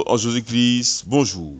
En Jésus-Christ, bonjour.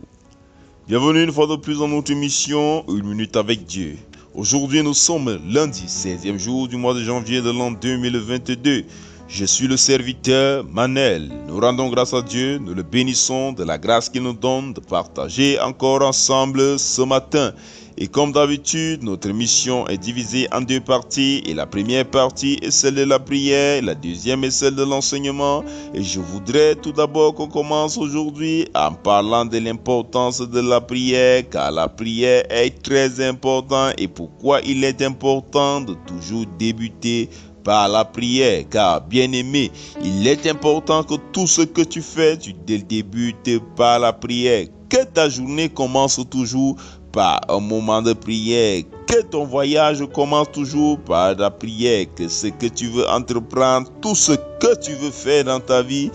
Bienvenue une fois de plus dans notre émission Une minute avec Dieu. Aujourd'hui, nous sommes lundi, 16e jour du mois de janvier de l'an 2022. Je suis le serviteur Manel. Nous rendons grâce à Dieu, nous le bénissons de la grâce qu'il nous donne de partager encore ensemble ce matin. Et comme d'habitude, notre mission est divisée en deux parties. Et la première partie est celle de la prière, la deuxième est celle de l'enseignement. Et je voudrais tout d'abord qu'on commence aujourd'hui en parlant de l'importance de la prière, car la prière est très importante. Et pourquoi il est important de toujours débuter par la prière, car bien aimé, il est important que tout ce que tu fais, tu débutes par la prière. Que ta journée commence toujours par un moment de prière, que ton voyage commence toujours par la prière, que ce que tu veux entreprendre, tout ce que tu veux faire dans ta vie,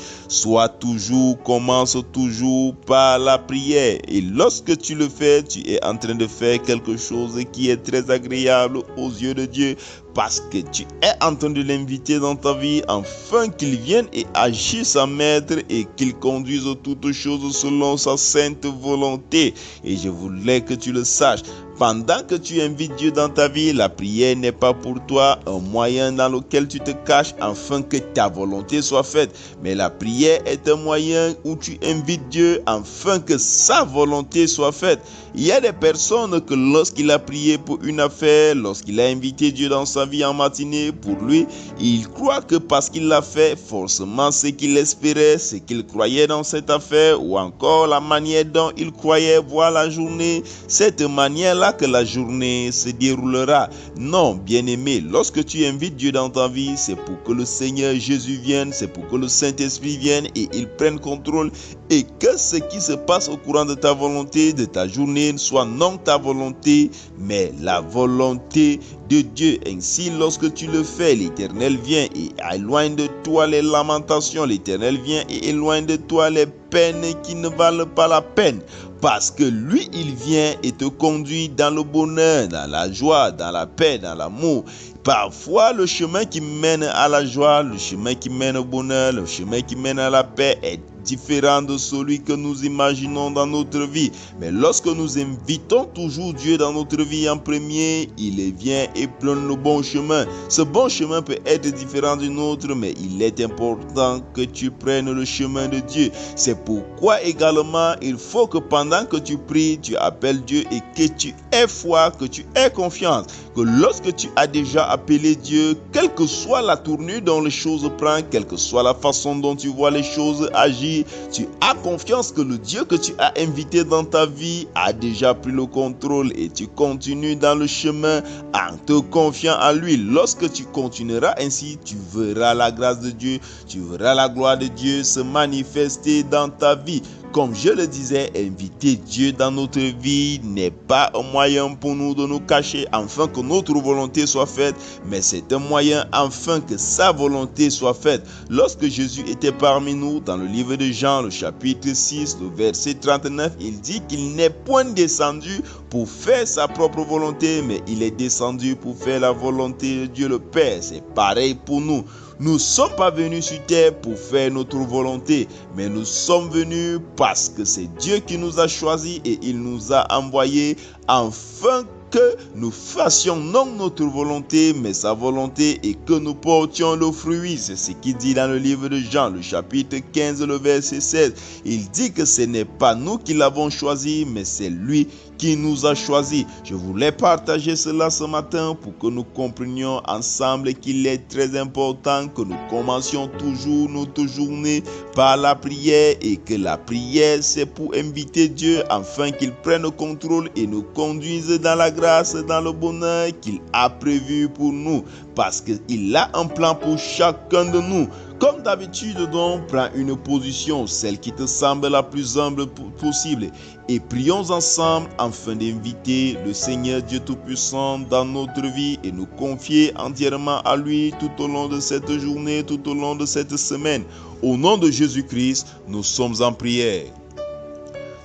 commence toujours par la prière. Et lorsque tu le fais, tu es en train de faire quelque chose qui est très agréable aux yeux de Dieu, parce que tu es en train de l'inviter dans ta vie afin qu'il vienne et agisse en maître et qu'il conduise toutes choses selon sa sainte volonté. Et je voulais que tu le saches. Pendant que tu invites Dieu dans ta vie, la prière n'est pas pour toi un moyen dans lequel tu te caches afin que ta volonté soit faite. Mais la prière est un moyen où tu invites Dieu afin que sa volonté soit faite. Il y a des personnes que lorsqu'il a prié pour une affaire, lorsqu'il a invité Dieu dans sa vie en matinée, pour lui, il croit que parce qu'il l'a fait, forcément ce qu'il espérait, ce qu'il croyait dans cette affaire, ou encore la manière dont il croyait voir la journée, cette manière-là que la journée se déroulera. Non, bien-aimé, lorsque tu invites Dieu dans ta vie, c'est pour que le Seigneur Jésus vienne, c'est pour que le Saint-Esprit vienne et il prenne contrôle, et que ce qui se passe au courant de ta volonté, de ta journée, soit non ta volonté, mais la volonté de Dieu. Ainsi, lorsque tu le fais, l'Éternel vient et éloigne de toi les lamentations, l'Éternel vient et éloigne de toi les peines qui ne valent pas la peine. Parce que lui, il vient et te conduit dans le bonheur, dans la joie, dans la paix, dans l'amour. Parfois, le chemin qui mène à la joie, le chemin qui mène au bonheur, le chemin qui mène à la paix est différent de celui que nous imaginons dans notre vie. Mais lorsque nous invitons toujours Dieu dans notre vie en premier, il vient et prend le bon chemin. Ce bon chemin peut être différent du nôtre, mais il est important que tu prennes le chemin de Dieu. C'est pourquoi également, il faut que pendant que tu pries, tu appelles Dieu et que tu aies foi, que tu aies confiance. Que lorsque tu as déjà appelé Dieu, quelle que soit la tournure dont les choses prennent, quelle que soit la façon dont tu vois les choses agir, tu as confiance que le Dieu que tu as invité dans ta vie a déjà pris le contrôle et tu continues dans le chemin en te confiant à lui. Lorsque tu continueras ainsi, tu verras la grâce de Dieu, tu verras la gloire de Dieu se manifester dans ta vie. Comme je le disais, inviter Dieu dans notre vie n'est pas un moyen pour nous de nous cacher afin que notre volonté soit faite, mais c'est un moyen afin que sa volonté soit faite. Lorsque Jésus était parmi nous, dans le livre de Jean, le chapitre 6, le verset 39, il dit qu'il n'est point descendu pour faire sa propre volonté, mais il est descendu pour faire la volonté de Dieu le Père. C'est pareil pour nous. Nous ne sommes pas venus sur terre pour faire notre volonté, mais nous sommes venus parce que c'est Dieu qui nous a choisis et il nous a envoyés afin que nous fassions non notre volonté, mais sa volonté et que nous portions le fruit. C'est ce qu'il dit dans le livre de Jean, le chapitre 15, le verset 16. Il dit que ce n'est pas nous qui l'avons choisi, mais c'est lui qui nous a choisis. Je voulais partager cela ce matin pour que nous comprenions ensemble qu'il est très important que nous commencions toujours notre journée par la prière et que la prière c'est pour inviter Dieu afin qu'il prenne le contrôle et nous conduise dans la grâce, dans le bonheur qu'il a prévu pour nous, parce qu'il a un plan pour chacun de nous. Comme d'habitude, donc, prends une position, celle qui te semble la plus humble possible, et prions ensemble afin d'inviter le Seigneur Dieu Tout-Puissant dans notre vie et nous confier entièrement à lui tout au long de cette journée, tout au long de cette semaine. Au nom de Jésus-Christ, nous sommes en prière.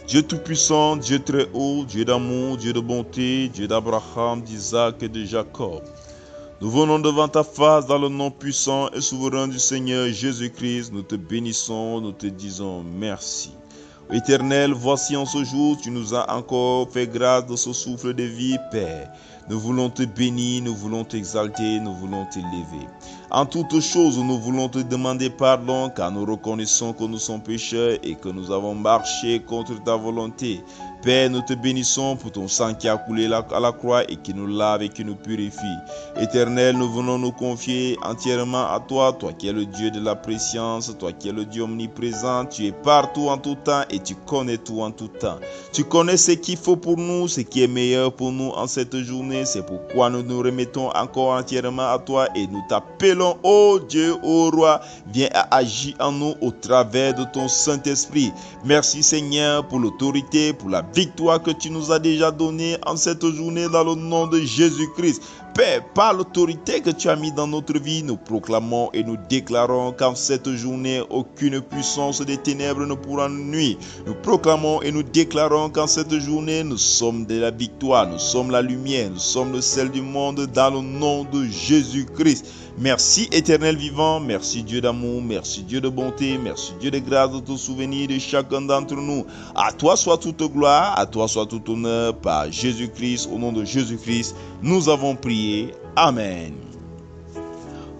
Dieu Tout-Puissant, Dieu très haut, Dieu d'amour, Dieu de bonté, Dieu d'Abraham, d'Isaac et de Jacob. Nous venons devant ta face dans le nom puissant et souverain du Seigneur Jésus-Christ. Nous te bénissons, nous te disons merci. Éternel, voici en ce jour, tu nous as encore fait grâce de ce souffle de vie, Père. Nous voulons te bénir, nous voulons t'exalter, nous voulons t'élever. En toutes choses, nous voulons te demander pardon car nous reconnaissons que nous sommes pécheurs et que nous avons marché contre ta volonté. Père, nous te bénissons pour ton sang qui a coulé à la croix et qui nous lave et qui nous purifie. Éternel, nous venons nous confier entièrement à toi, toi qui es le Dieu de la préscience, toi qui es le Dieu omniprésent. Tu es partout en tout temps et tu connais tout en tout temps. Tu connais ce qu'il faut pour nous, ce qui est meilleur pour nous en cette journée. C'est pourquoi nous nous remettons encore entièrement à toi et nous t'appelons, ô Dieu, ô Roi, viens à agir en nous au travers de ton Saint-Esprit. Merci Seigneur pour l'autorité, pour la victoire que tu nous as déjà donnée en cette journée dans le nom de Jésus-Christ. Père, par l'autorité que tu as mis dans notre vie, nous proclamons et nous déclarons qu'en cette journée, aucune puissance des ténèbres ne pourra nous nuire. Nous proclamons et nous déclarons qu'en cette journée, nous sommes de la victoire, nous sommes la lumière, nous sommes le sel du monde dans le nom de Jésus-Christ. Merci Éternel vivant, merci Dieu d'amour, merci Dieu de bonté, merci Dieu de grâce de te souvenir de chacun d'entre nous. À toi soit toute gloire, à toi soit tout honneur par Jésus-Christ, au nom de Jésus-Christ, nous avons prié. Amen.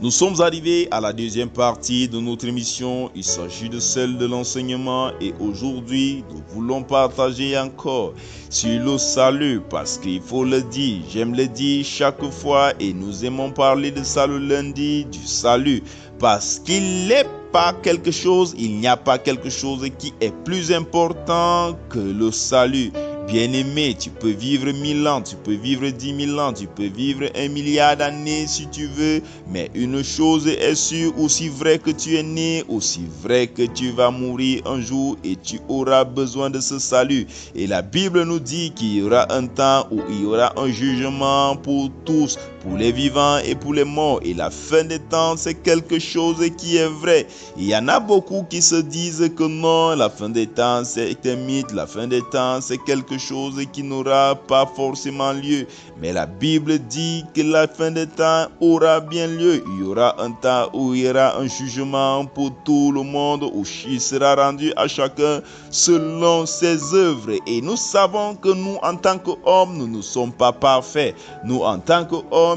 Nous sommes arrivés à la deuxième partie de notre émission. Il s'agit de celle de l'enseignement et aujourd'hui, nous voulons partager encore sur le salut parce qu'il faut le dire. J'aime le dire chaque fois et nous aimons parler de ça le lundi, du salut, parce qu'il n'est pas quelque chose, il n'y a pas quelque chose qui est plus important que le salut. Bien-aimé, tu peux vivre 1000 ans, tu peux vivre 10 000 ans, tu peux vivre 1 milliard d'années si tu veux, mais une chose est sûre, aussi vrai que tu es né, aussi vrai que tu vas mourir un jour et tu auras besoin de ce salut. Et la Bible nous dit qu'il y aura un temps où il y aura un jugement pour tous, pour les vivants et pour les morts. Et la fin des temps, c'est quelque chose qui est vrai. Il y en a beaucoup qui se disent que non, la fin des temps, c'est un mythe, la fin des temps, c'est quelque chose qui n'aura pas forcément lieu. Mais la Bible dit que la fin des temps aura bien lieu. Il y aura un temps où il y aura un jugement pour tout le monde, où il sera rendu à chacun selon ses œuvres. Et nous savons que nous, en tant qu'hommes, nous ne sommes pas parfaits. Nous, en tant qu'hommes,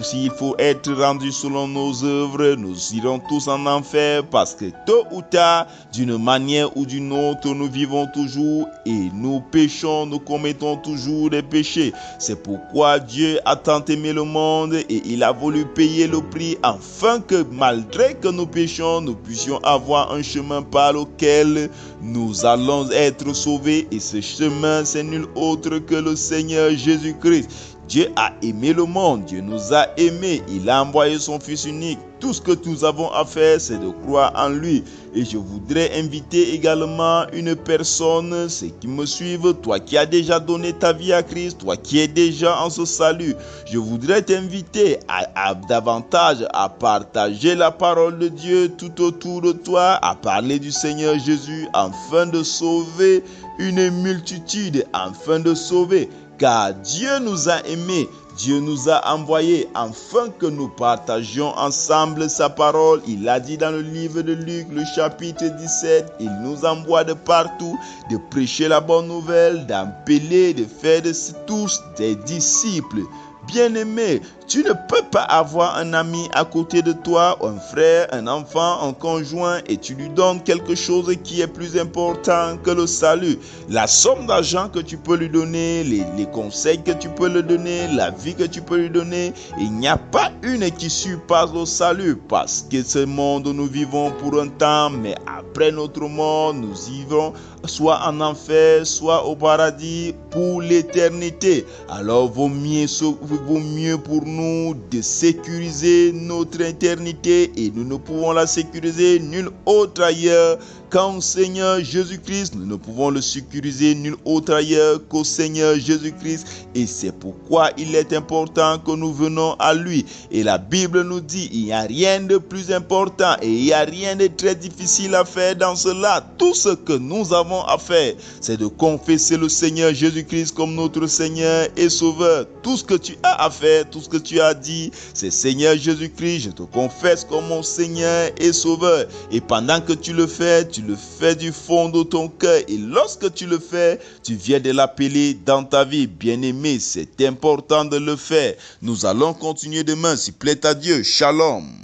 s'il faut être rendu selon nos œuvres, nous irons tous en enfer parce que tôt ou tard, d'une manière ou d'une autre, nous vivons toujours et nous péchons, nous commettons toujours des péchés. C'est pourquoi Dieu a tant aimé le monde et il a voulu payer le prix afin que malgré que nous péchions, nous puissions avoir un chemin par lequel nous allons être sauvés. Et ce chemin, c'est nul autre que le Seigneur Jésus-Christ. Dieu a aimé le monde, Dieu nous a aimés, il a envoyé son Fils unique. Tout ce que nous avons à faire, c'est de croire en lui. Et je voudrais inviter également une personne, ceux qui me suivent, toi qui as déjà donné ta vie à Christ, toi qui es déjà en ce salut. Je voudrais t'inviter à davantage à partager la parole de Dieu tout autour de toi, à parler du Seigneur Jésus afin de sauver une multitude, afin de sauver. Car Dieu nous a aimés, Dieu nous a envoyés afin que nous partagions ensemble sa parole. Il a dit dans le livre de Luc, le chapitre 17, il nous envoie de partout, de prêcher la bonne nouvelle, d'appeler, de faire de tous des disciples. Bien-aimé, tu ne peux pas avoir un ami à côté de toi, un frère, un enfant, un conjoint et tu lui donnes quelque chose qui est plus important que le salut. La somme d'argent que tu peux lui donner, les conseils que tu peux lui donner, la vie que tu peux lui donner, il n'y a pas une qui surpasse le salut parce que ce monde nous vivons pour un temps, mais après notre mort, nous vivrons soit en enfer, soit au paradis pour l'éternité. Alors vaut mieux pour nous de sécuriser notre éternité et nous ne pouvons la sécuriser nulle autre ailleurs qu'en Seigneur Jésus-Christ. Nous ne pouvons le sécuriser nulle autre ailleurs qu'au Seigneur Jésus-Christ et c'est pourquoi il est important que nous venons à lui. Et la Bible nous dit il n'y a rien de plus important et il n'y a rien de très difficile à faire dans cela. Tout ce que nous avons à faire, c'est de confesser le Seigneur Jésus-Christ comme notre Seigneur et Sauveur. Tout ce que tu as à faire, tout ce que tu as dit, c'est Seigneur Jésus-Christ, je te confesse comme mon Seigneur et Sauveur. Et pendant que tu le fais le fais du fond de ton cœur. Et lorsque tu le fais, tu viens de l'appeler dans ta vie. Bien-aimé, c'est important de le faire. Nous allons continuer demain, s'il plaît à Dieu. Shalom.